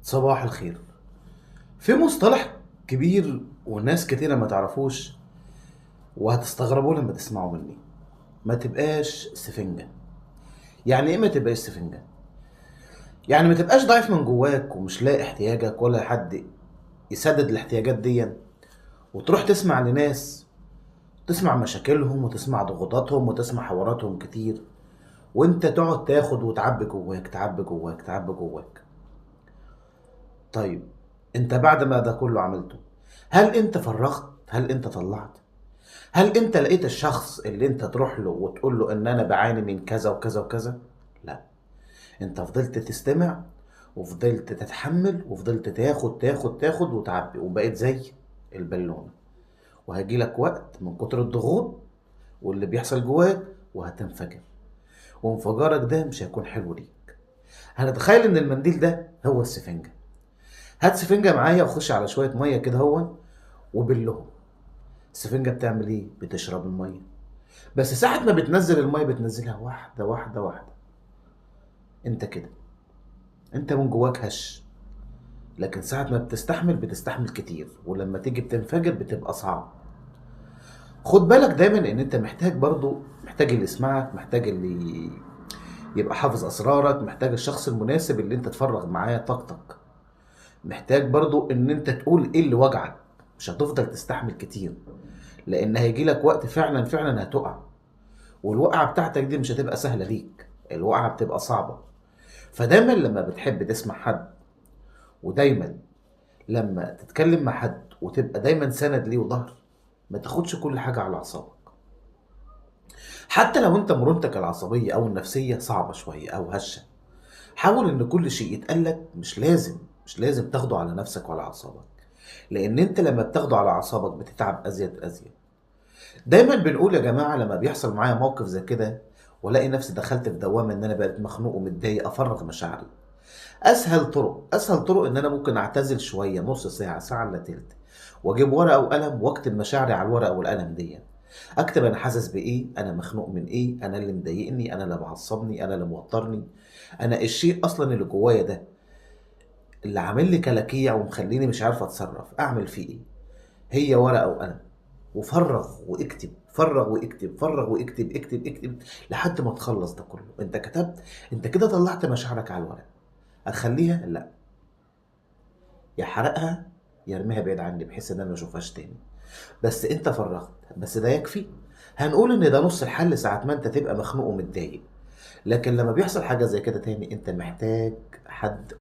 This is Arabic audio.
صباح الخير. في مصطلح كبير وناس كتيرة ما تعرفوش وهتستغربوا لما تسمعوا مني. ما تبقاش سفنجة. يعني ايه ما تبقاش سفنجة؟ يعني ما تبقاش ضعيف من جواك ومش لاقي احتياجك ولا حد يسدد الاحتياجات دي، وتروح تسمع لناس، تسمع مشاكلهم وتسمع ضغوطاتهم وتسمع حواراتهم كتير، وانت تقعد تاخد وتعبي جواك تعبي جواك تعبي جواك. طيب، انت بعد ما ده كله عملته، هل انت فرغت؟ هل انت طلعت؟ هل انت لقيت الشخص اللي انت تروح له وتقول له ان انا بعاني من كذا وكذا وكذا؟ لا. انت فضلت تستمع وفضلت تتحمل وفضلت تاخد وتعبي وبقيت زي البالونة، وهيجيلك وقت من كتر الضغوط واللي بيحصل جواك وهتنفجر، وانفجارك ده مش هيكون حلو ليك. هنتخيل ان المنديل ده هو السفنجة. هات سفنجة معايا وخش على شوية مية كده هون وبلهم. السفنجة بتعمل ايه؟ بتشرب المية، بس ساعة ما بتنزل المية بتنزلها واحدة واحدة واحدة. انت كده، انت من جواك هش، لكن ساعة ما بتستحمل بتستحمل كتير، ولما تيجي بتنفجر بتبقى صعب. خد بالك دايما ان انت محتاج، برضو محتاج اللي يسمعك، محتاج اللي يبقى حافظ اسرارك، محتاج الشخص المناسب اللي انت تفرغ معاه طاقتك، محتاج برضو ان انت تقول ايه اللي وجعك. مش هتفضل تستحمل كتير، لان هيجيلك وقت فعلا فعلا هتقع، والوقعة بتاعتك دي مش هتبقى سهلة ليك، الوقعة بتبقى صعبة. فدايما لما بتحب تسمع حد، ودايما لما تتكلم مع حد وتبقى دايما سند ليه وظهر، ما تاخدش كل حاجة على أعصابك. حتى لو انت مرونتك العصبية او النفسية صعبة شوية او هشة، حاول ان كل شيء يتقالك مش لازم تاخده على نفسك وعلى أعصابك، لان انت لما بتاخده على أعصابك بتتعب ازيد ازيد. دايما بنقول يا جماعة، لما بيحصل معايا موقف زي كده والاقي نفسي دخلت في دوامة ان انا بقيت مخنوق ومتضايق، افرغ مشاعري. اسهل طرق ان انا ممكن اعتزل شويه، نص ساعه، ساعه الا تلت، واجيب ورقه وقلم واكتب مشاعري على الورقه والقلم دي. اكتب انا حاسس بايه، انا مخنوق من ايه، انا اللي مضايقني، انا اللي معصبني، انا اللي موترني، انا الشيء اصلا اللي جوايا ده اللي عامل لي كلاكيع ومخليني مش عارف اتصرف، اعمل فيه ايه. هي ورقه وقلم، وفرغ واكتب، فرغ واكتب، فرغ واكتب، اكتب اكتب لحد ما تخلص ده كله. انت كتبت، انت كده طلعت مشاعرك على الورق. هتخليها؟ لا، يا حرقها يا ارميها بعيد عني بحيث ان انا ما اشوفهاش تاني. بس انت فرغت، بس ده يكفي. هنقول ان ده نص الحل ساعة ما انت تبقى مخنوق ومتضايق، لكن لما بيحصل حاجة زي كده تاني انت محتاج حد